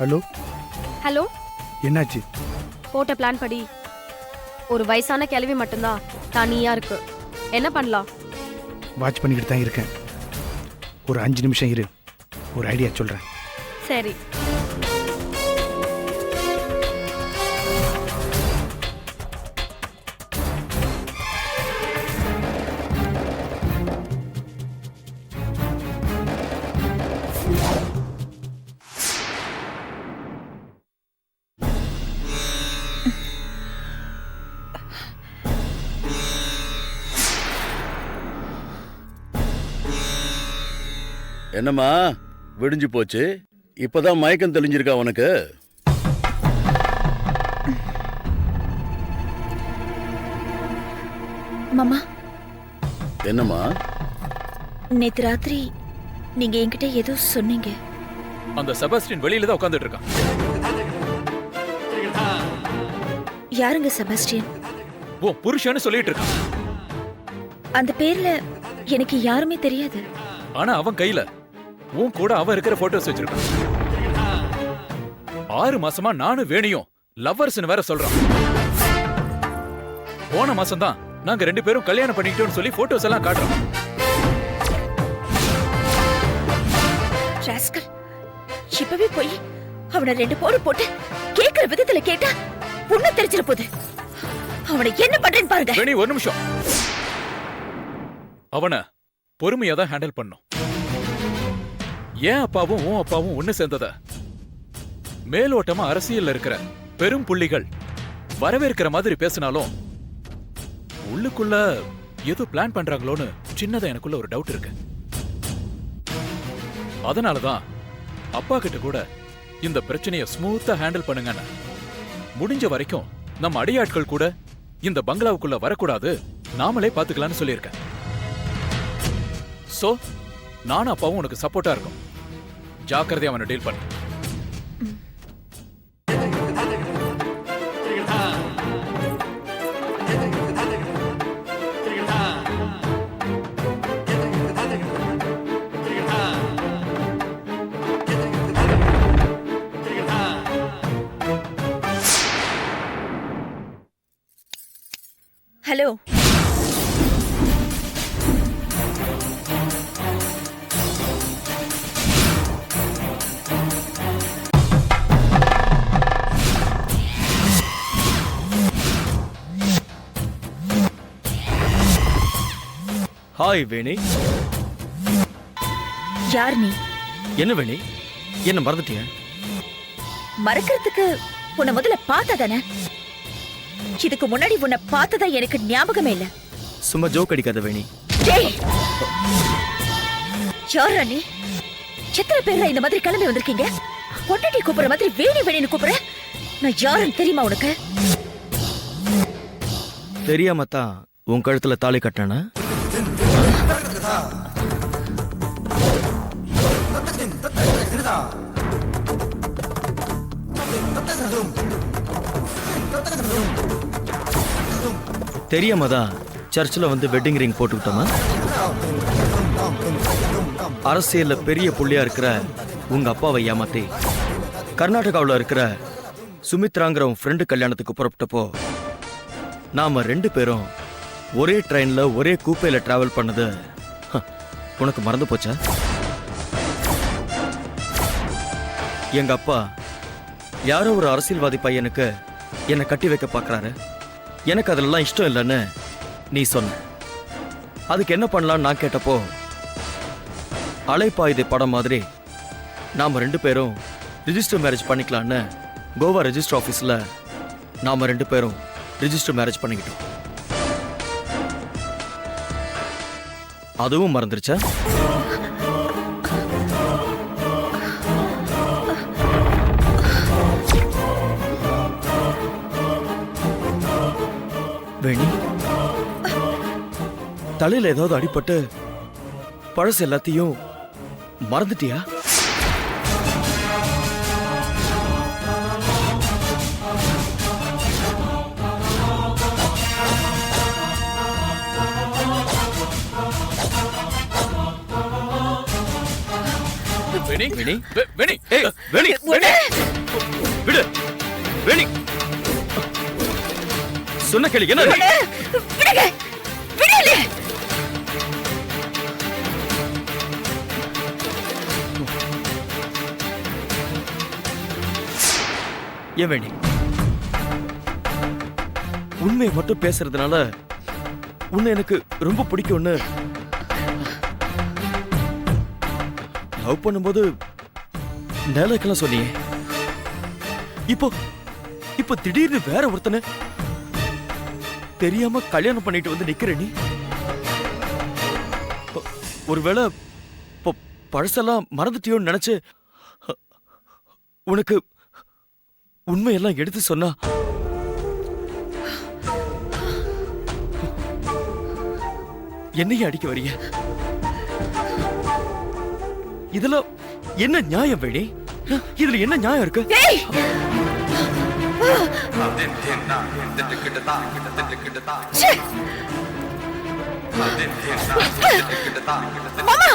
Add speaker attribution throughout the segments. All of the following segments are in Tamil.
Speaker 1: Hello
Speaker 2: hello.
Speaker 1: என்னாச்சு?
Speaker 2: போட்ட பிளான் படி ஒரு வயசான கிழவி மட்டும்தான் தனியா இருக்கு. என்ன பண்ணலாம்?
Speaker 1: வாட்ச் பண்ணிக்கிட்டு தான் இருக்கேன். ஒரு 5 நிமிஷம் இரு, ஒரு ஐடியா சொல்கிறேன்.
Speaker 2: சரி.
Speaker 3: என்னம்மா விடிஞ்சு போச்சு, இப்பதான் மயக்கம் தெளிஞ்சிருக்கா உனக்கு?
Speaker 4: மாமா,
Speaker 3: என்னம்மா?
Speaker 4: நேத்து ராத்திரி நீங்க என்கிட்ட ஏதோ சொன்னீங்க.
Speaker 5: அந்த செபாஸ்டியன் வெளியில தான் உட்கார்ந்துட்டு இருக்கான்.
Speaker 4: யாருங்க செபாஸ்டியன்?
Speaker 5: ஓ புருஷன்னு சொல்லிட்டு இருக்கான்.
Speaker 4: அந்த பேர்ல எனக்கு யாருமே தெரியாது.
Speaker 5: ஆனா அவன் கையில உன் கூட அவன் இருக்கிற போட்டோஸ் வச்சிருக்கான். 6 மாசமா நானும் வேணியும் லவ்வர்ஸ்னு வேற சொல்றான். போன மாசம் தான் நாங்க 2 பேரும் கல்யாணம் பண்ணிக்கிட்டோம்னு சொல்லி போட்டோஸ் எல்லாம் காட்டுறோம்.
Speaker 4: ராஸ்கல், இப்பவே போய் அவனை 2 போடு போட்டு கேக்குற விதத்துல கேட்டா பொண்ணு தெரிஞ்சிட போகுது. அவனை என்ன பண்றேன்னு பாருங்க.
Speaker 5: வேணி ஒரு நிமிஷம். அவனை பொறுமையா தான் ஹேண்டில் பண்ணும். ஏன் அப்பாவும் உன் அப்பாவும் ஒண்ணு சேர்ந்தத மேலோட்டமா அரசியல்ல இருக்கிற பெரும் புள்ளிகள் வரவேற்கிற மாதிரி பேசினாலும் உள்ளுக்குள்ள ஏதோ பிளான் பண்றாங்களோன்னு சின்னதா எனக்குள்ள ஒரு டவுட் இருக்கு. அதனாலதான் அப்பா கிட்ட கூட இந்த பிரச்சனைய ஸ்மூத்தா ஹேண்டில் பண்ணுங்கன்னு, முடிஞ்ச வரைக்கும் நம்ம அடியாட்கள் கூட இந்த பங்களாவுக்குள்ள வரக்கூடாது, நாமளே பாத்துக்கலாம்னு சொல்லியிருக்கேன். சோ நானும் அப்பாவும் உனக்கு சப்போர்ட்டா இருக்கும். ஜாக்கிரதையா அவனை டீல் பண்ணு.
Speaker 4: ஹலோ,
Speaker 6: ஹாய் வேணி.
Speaker 4: யார் நீ?
Speaker 6: என்ன வேணி, என்ன மறந்துட்டியா?
Speaker 4: மறக்கிறதுக்கு உன்னை முதல்ல பார்த்தா தானே. இதுக்கு முன்னாடி உன்னை பார்த்ததா எனக்கு ஞாபகமே இல்ல.
Speaker 6: சும்மா ஜோக் அடிக்காத வேணி.
Speaker 4: டேய், யாரா நீ? எத்தனை பேர் இந்த மாதிரி கிளம்பி வந்திருக்கீங்க? பொண்டாட்டி கூப்பிடுற மாதிரி வேணி வேணின்னு கூப்பிடுற. நான் யாருன்னு தெரியுமா உனக்கு?
Speaker 6: தெரியாம தான் உன் கழுத்துல தாலி கட்டினா? தெரியாம தான் சர்ச்சில் வந்து வெட்டிங் ரிங் போட்டுக்கிட்டோமா? அரசியல்ல பெரிய புள்ளியா இருக்கிற உங்க அப்பாவை ஏமாத்தி கர்நாடகாவில் இருக்கிற சுமித்ராங்கிற உன் ஃப்ரெண்டு கல்யாணத்துக்கு புறப்பட்டப்போ நாம 2 பேரும் ஒரே ட்ரெயின்ல ஒரே கூப்பையில டிராவல் பண்ணது உனக்கு மறந்து போச்சா? எங்க அப்பா யாரோ ஒரு அரசியல்வாதி பையனுக்கு என்னை கட்டி வைக்க பார்க்கறாரு, எனக்கு அதெல்லாம் இஷ்டம் இல்லைன்னு நீ சொன்ன. அதுக்கு என்ன பண்ணலான்னு நான் கேட்டப்போ, அலைப்பாயுதை படம் மாதிரி நாம 2 பேரும் ரிஜிஸ்டர் மேரேஜ் பண்ணிக்கலான்னு கோவா ரெஜிஸ்டர் ஆஃபீஸில் நாம 2 பேரும் ரிஜிஸ்டர் மேரேஜ் பண்ணிக்கிட்டோம். அதுவும் மறந்துருச்சா? வேணி, தலையில ஏதாவது அடிபட்டு பழசு எல்லாத்தையும் மறந்துட்டியா?
Speaker 5: வேணி,
Speaker 6: வேணி
Speaker 5: வேணி
Speaker 6: ஏய் வேணி
Speaker 4: உன்னை
Speaker 6: விடு வேணி சொன்ன கேளு என்ன
Speaker 4: விடுங்க விடல
Speaker 6: ஏன் வேணி உண்மையை மட்டும் பேசுறதுனால உன்னை எனக்கு ரொம்ப பிடிக்கும்னு லவ் பண்ணும்போது நேலக்கெல்லாம் சொன்னியே இப்போ இப்போ திடீர்னு வேற ஒருத்தனை தெரியாம கல்யாணம் பண்ணிட்டு வந்து நிக்கிற நீ ஒருவேளை பழசெல்லாம் மறந்துட்டியோன்னு நினைச்சு உனக்கு உண்மையெல்லாம் எடுத்து சொன்னா என்னையும் அடிக்க வரீங்க இதுல என்ன நியாயம் வேணி இதுல என்ன நியாயம் இருக்கு
Speaker 4: ஏய் ச்சே! மாமா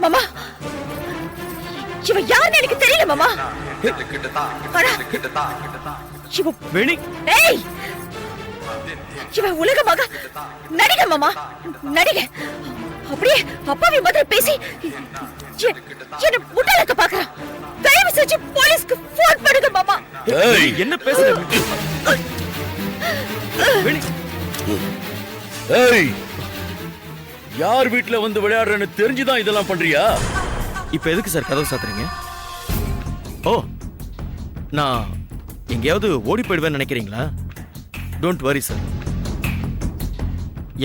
Speaker 4: மாமா இவ யாருன்னு எனக்கு தெரியல மாமா ஆனா, இவ
Speaker 6: வேணி
Speaker 4: ஏய் இவ உலகமாக நடிகை மாமா நடிகை அப்படியே அப்பாவி மாதிரி பேசி என்ன முட்டாளக்க பாக்குறான் தயவு செஞ்சு போலீஸ்க்கு போன் பண்ணுங்க மாமா
Speaker 3: ஏய்
Speaker 6: என்ன பேசுற வேணி
Speaker 3: ஏய் யார் வீட்ல வந்து விளையாடுறேன்னு தெரிஞ்சுதான் இதெல்லாம் பண்றியா?
Speaker 6: இப்ப எதுக்கு சார் கதவு சாத்துறீங்க? ஓ நான் எங்கேயாவது ஓடி போயிடுவேன்னு நினைக்கிறீங்களா? டோன்ட் வரி சார்,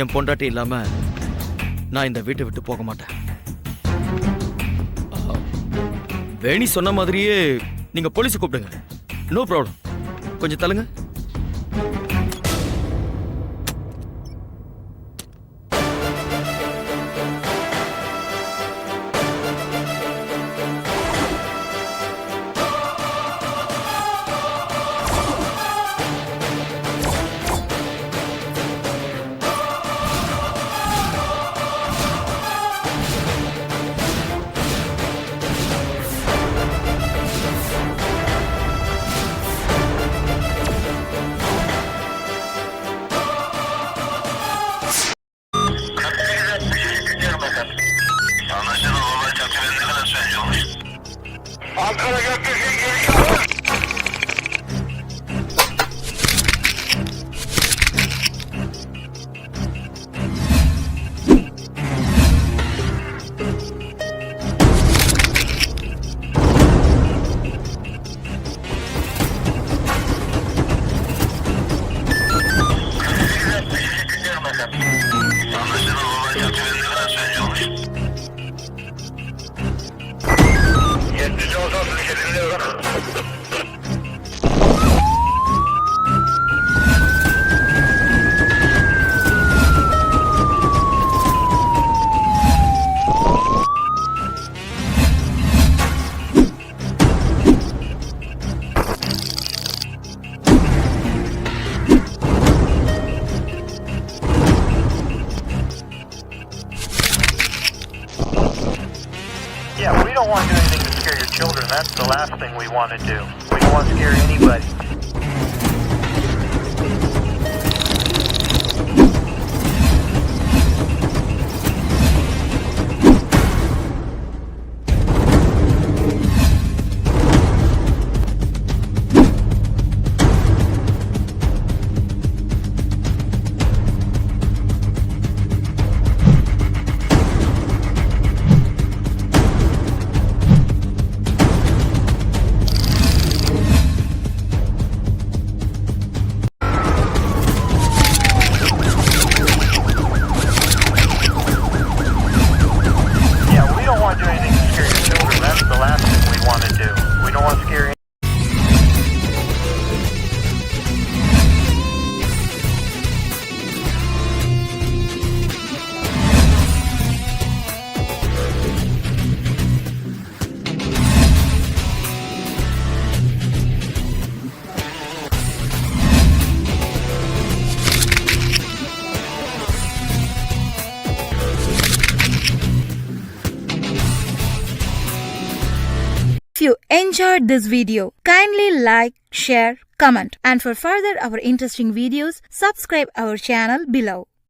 Speaker 6: என் பொண்டாட்டி இல்லாம நான் இந்த வீட்டை விட்டு போக மாட்டேன். வேணி சொன்ன மாதிரியே நீங்க போலீஸை கூப்பிடுங்க, நோ ப்ராப்ளம். கொஞ்சம் தள்ளுங்க.
Speaker 7: Yeah, we don't want to do anything to scare your children. That's the last thing we want to do. We don't want to scare anybody.
Speaker 8: you enjoyed this video, kindly like, share, comment, and for further our interesting videos, subscribe our channel below.